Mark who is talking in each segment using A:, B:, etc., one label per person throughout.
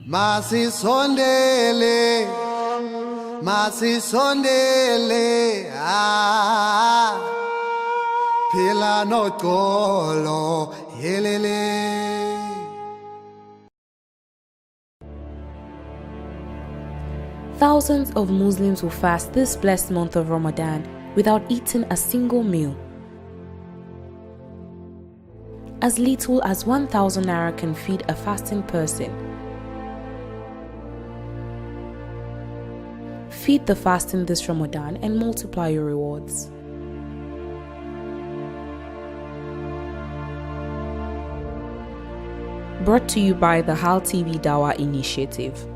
A: Masisondele, phila noxolo, yelele.
B: Thousands of Muslims will fast this blessed month of Ramadan without eating a single meal. As little as 1,000 naira can feed a fasting person. Feed the fasting this Ramadan and multiply your rewards. Brought to you by the HAL TV Dawa Initiative.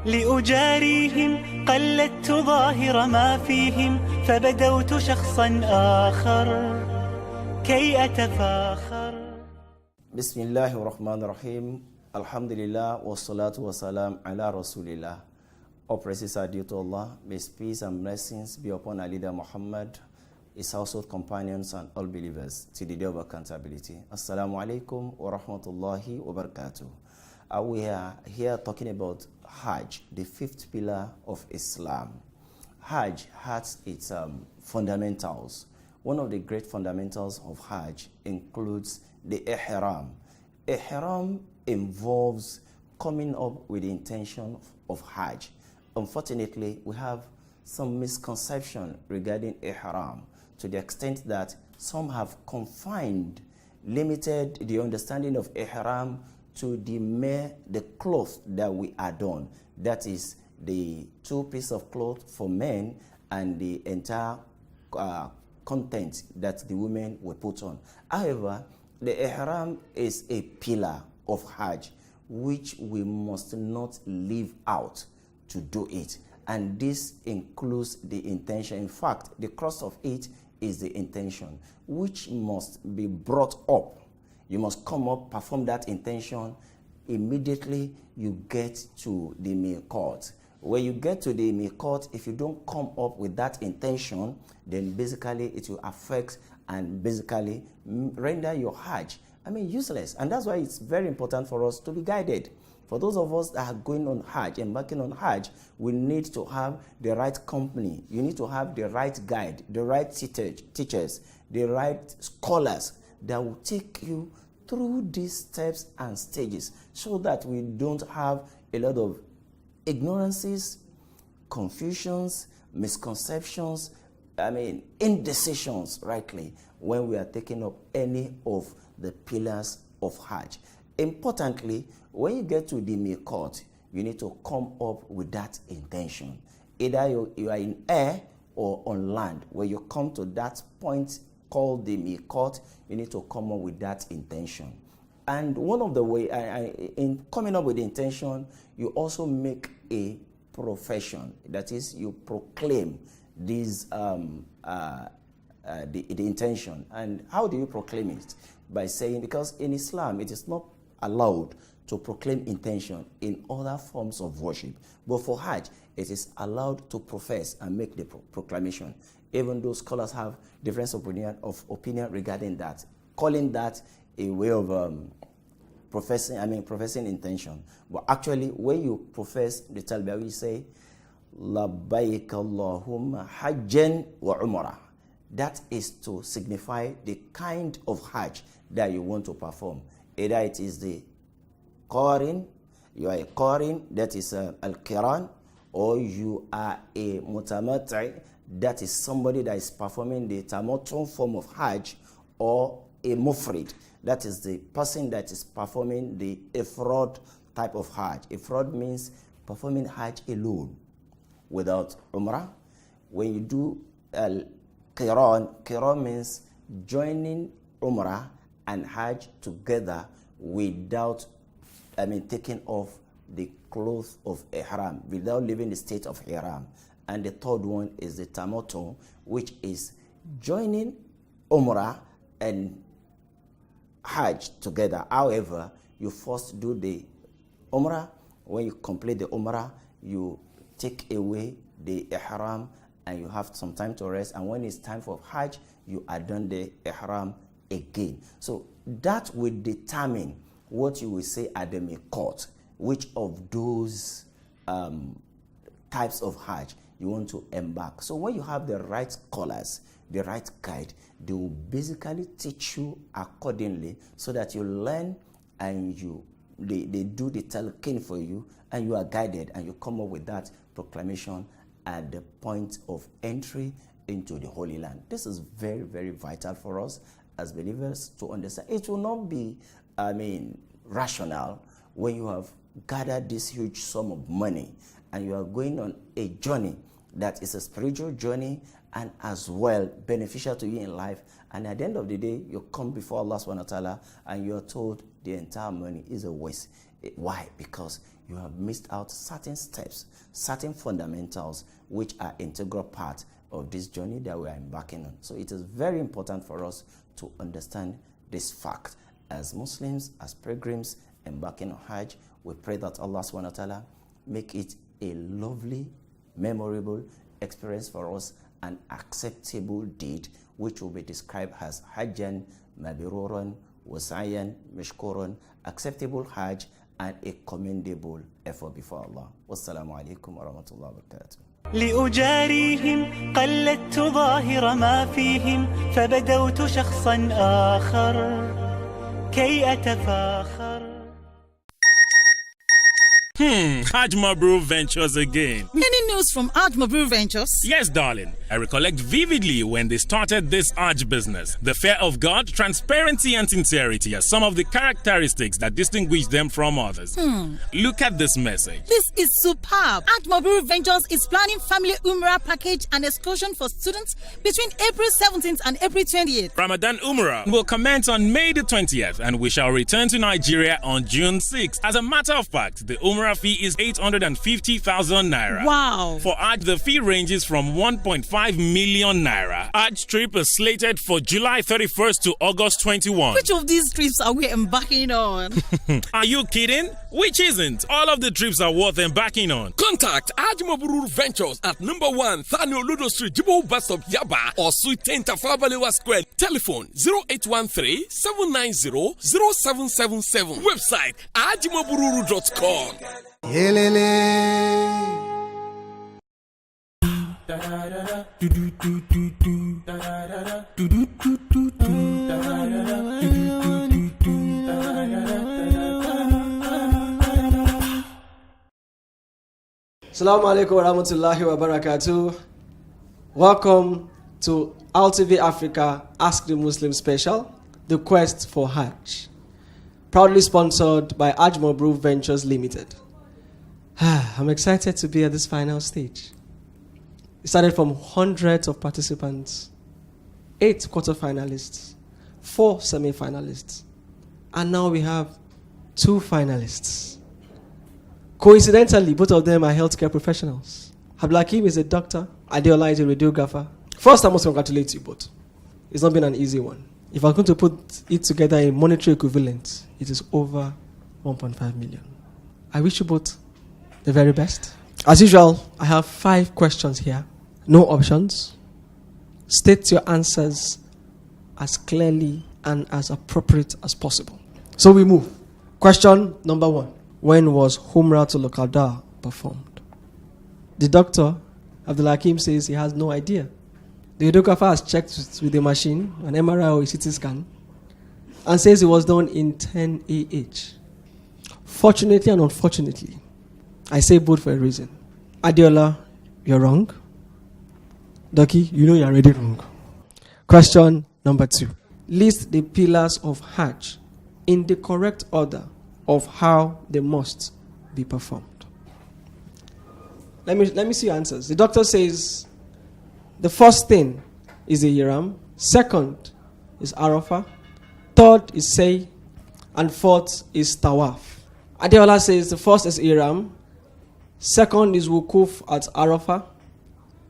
C: لأجاريهم قلدت ظاهر ما فيهم فبدوت شخصا آخر كي أتفاخر.
D: بسم الله الرحمن الرحيم. Alhamdulillah wa salatu wa salam ala Rasulillah. All praises are due to Allah. May peace and blessings be upon our leader Muhammad, his household companions and all believers to the day of accountability. Assalamu alaikum wa rahmatullahi wa barakatuh. We are here talking about Hajj, the fifth pillar of Islam. Hajj has its fundamentals. One of the great fundamentals of Hajj includes the Ihram. Ihram involves coming up with the intention of Hajj. Unfortunately, we have some misconception regarding Ihram to the extent that some have limited the understanding of Ihram to the cloth that we adorn. That is the two pieces of cloth for men and the entire content that the women will put on. However, the Ihram is a pillar of Hajj which we must not leave out to do it. And this includes the intention. In fact, the crux of it is the intention, which must be brought up. You must come up, perform that intention immediately you get to the miqat. When you get to the miqat, if you don't come up with that intention, then basically it will affect and basically render your Hajj, useless. And that's why it's very important for us to be guided. For those of us that are going on Hajj, embarking on Hajj, we need to have the right company. You need to have the right guide, the right teachers, the right scholars that will take you through these steps and stages so that we don't have a lot of ignorances, confusions, misconceptions, indecisions, rightly, when we are taking up any of the pillars of Hajj. Importantly, when you get to the miqat, you need to come up with that intention. Either you are in air or on land. When you come to that point called the miqat, you need to come up with that intention. And one of the ways, in coming up with the intention, you also make a profession. That is, you proclaim this, the intention. And how do you proclaim it? By saying, because in Islam, it is not allowed to proclaim intention in other forms of worship. But for Hajj, it is allowed to profess and make the proclamation. Even though scholars have different opinion regarding that, calling that a way of professing intention. But actually, when you profess the talbiyah, you say, Labbaik Allahumma Hajjan wa Umrah. That is to signify the kind of Hajj that you want to perform. Either it is the Qarin, you are a Qarin, that is Al-Qiran, or you are a Mutamatti, that is somebody that is performing the Tamattu form of Hajj, or a Mufrid, that is the person that is performing the Ifrad type of Hajj. Ifrad means performing Hajj alone, without Umrah. When you do Qiran means joining Umrah and Hajj together without taking off the cloth of Ihram, without leaving the state of Ihram. And the third one is the Tamattu, which is joining Umrah and Hajj together. However, you first do the Umrah. When you complete the Umrah, you take away the Ihram and you have some time to rest. And when it's time for Hajj, you adorn the Ihram again. So that will determine what you will say at the Miqat, which of those types of Hajj you want to embark. So when you have the right scholars, the right guide, they will basically teach you accordingly so that you learn and they do the talqin for you and you are guided and you come up with that proclamation at the point of entry into the Holy Land. This is very, very vital for us as believers to understand. It will not be, rational when you have gathered this huge sum of money and you are going on a journey that is a spiritual journey and as well beneficial to you in life, and at the end of the day you come before Allah subhanahu wa ta'ala and you are told the entire money is a waste. Why? Because you have missed out certain steps, certain fundamentals which are integral part of this journey that we are embarking on. So it is very important for us to understand this fact. As Muslims, as pilgrims embarking on Hajj, we pray that Allah subhanahu wa ta'ala make it a lovely, memorable experience for us, an acceptable deed, which will be described as Hajjan, Mabiruran, Wasayan, Mishkuran, acceptable Hajj, and a commendable effort before Allah. Wassalamu alaikum wa rahmatullahi wa barakatuh.
C: لأجاريهم قلدت ظاهر ما فيهم فبدوت شخصا آخر كي أتفاخر.
E: Hajj Mabrur Ventures again.
F: Any news from Hajj Mabrur Ventures?
E: Yes, darling. I recollect vividly when they started this Hajj business. The fear of God, transparency and sincerity are some of the characteristics that distinguish them from others. Look at this message.
F: This is superb. Hajj Mabrur Ventures is planning family Umrah package and excursion for students between April 17th and April 28th.
E: Ramadan Umrah will commence on May the 20th and we shall return to Nigeria on June 6th. As a matter of fact, the Umrah fee is 850,000 naira.
F: Wow.
E: For Hajj, the fee ranges from 1.5 million naira. Hajj trip is slated for July 31st to August 21.
F: Which of these trips are we embarking on?
E: Are you kidding? Which isn't? All of the trips are worth embarking on.
G: Contact Hajj Mabrur Ventures at number 1 Thani Oludo Street, Jibo Bus Stop, Yaba, or Suite 10 Tafabalewa Square. Telephone 0813 790 0777. Website hajjmabruru.com.
A: Yelele.
H: Assalamu alaikum wa rahmatullahi wa barakatuh. Welcome to RTV Africa Ask the Muslim Special, The Quest for Hajj. Proudly sponsored by Hajj Mabrur Ventures Limited. I'm excited to be at this final stage. It started from hundreds of participants, 8 quarterfinalists, 4 semi-finalists, and now we have 2 finalists. Coincidentally, both of them are healthcare professionals. Abdulhakeem is a doctor, Adeola is a radiographer. First, I must congratulate you both. It's not been an easy one. If I'm going to put it together in monetary equivalent, it is over 1.5 million. I wish you both the very best. As usual, I have 5 questions here. No options. State your answers as clearly and as appropriate as possible. So we move. Question number 1. When was Umrah to Al-Qada performed? The doctor, Abdulhakeem, says he has no idea. The radiographer has checked with the machine, an MRI or a CT scan, and says it was done in 10 AH. Fortunately and unfortunately, I say both for a reason. Adeola, you're wrong. Ducky, you know you're already wrong. Question number 2. List the pillars of Hajj in the correct order of how they must be performed. Let me see your answers. The doctor says the first thing is the Ihram, second is Arafah, third is Say, and fourth is Tawaf. Adeola says the first is Ihram, second is Wukuf at Arafah,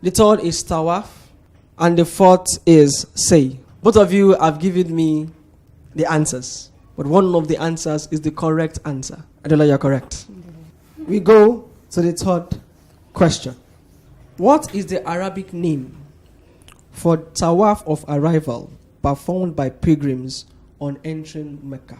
H: the third is Tawaf, and the fourth is Say. Both of you have given me the answers, but one of the answers is the correct answer. Adeola, you're correct. We go to the third question. What is the Arabic name for Tawaf of arrival performed by pilgrims on entering Mecca?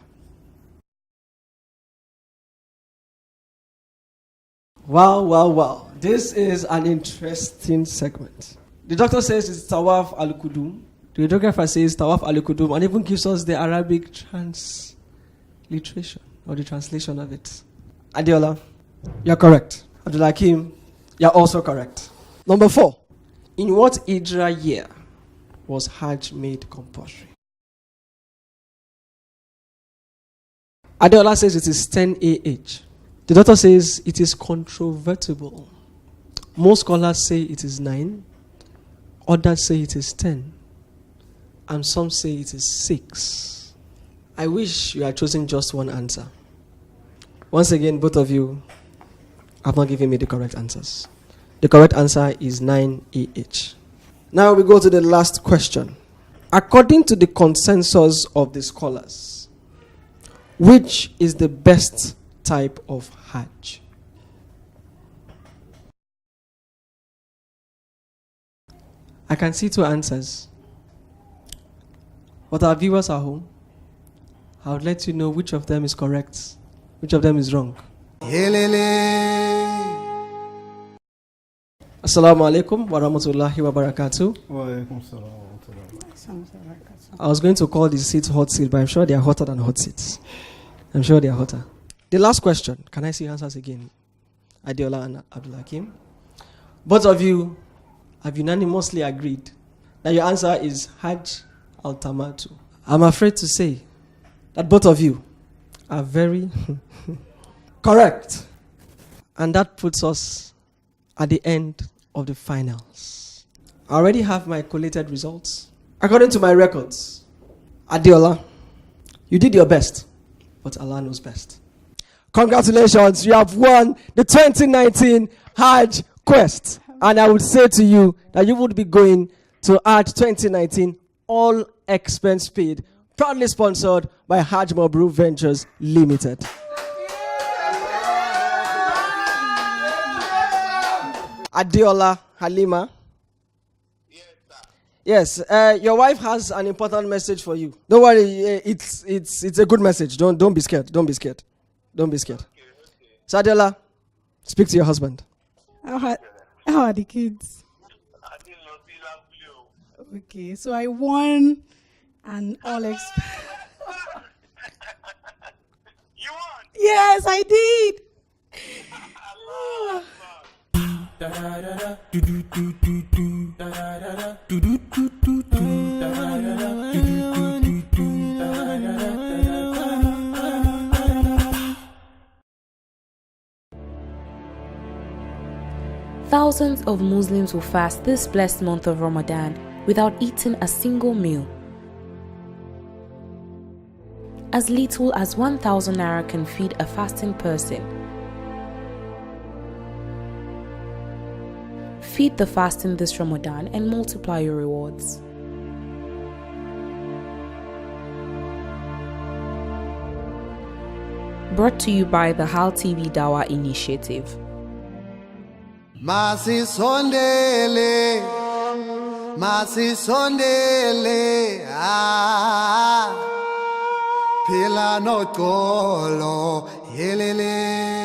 H: Wow. This is an interesting segment. The doctor says it's Tawaf al-Qudum. The geographer says Tawaf al-Qudum and even gives us the Arabic transliteration or the translation of it. Adiola, you're correct. Abdul Hakim, you're also correct. Number 4. In what Hijra year was Hajj made compulsory? Adiola says it is 10 AH. The doctor says it is controvertible. Most scholars say it is 9. Others say it is 10. And some say it is 6. I wish you had chosen just one answer. Once again, both of you have not given me the correct answers. The correct answer is 9 AH. Now we go to the last question. According to the consensus of the scholars, which is the best type of Hajj? I can see 2 answers. But our viewers at home, I would let you know which of them is correct, which of them is wrong. Assalamu alaikum wa rahmatullahi wa barakatuh. I was going to call these seats hot seats, but I'm sure they are hotter than hot seats. I'm sure they are hotter. The last question. Can I see answers again? Adiola and Abdul Hakim. Both of you have unanimously agreed that your answer is Hajj al-Tamatu. I'm afraid to say that both of you are very correct. And that puts us at the end of the finals. I already have my collated results. According to my records, Adiola, you did your best, but Allah knows best. Congratulations, you have won the 2019 Hajj Quest. And I would say to you that you would be going to Hajj 2019 all expense paid, proudly sponsored by Hajj Mabrur Ventures Limited. Adiola Halima. Yes, your wife has an important message for you. Don't worry, it's a good message. Don't be scared. Don't be scared. Okay. So Adiola, speak to your husband.
I: How are the kids? Okay, so I won an all You won? Yes, I did.
B: Thousands of Muslims will fast this blessed month of Ramadan without eating a single meal. As little as 1,000 naira can feed a fasting person. Feed the fasting this Ramadan and multiply your rewards. Brought to you by the HAL TV Dawa Initiative.
A: Masisondele, Pila no kolo, yelele.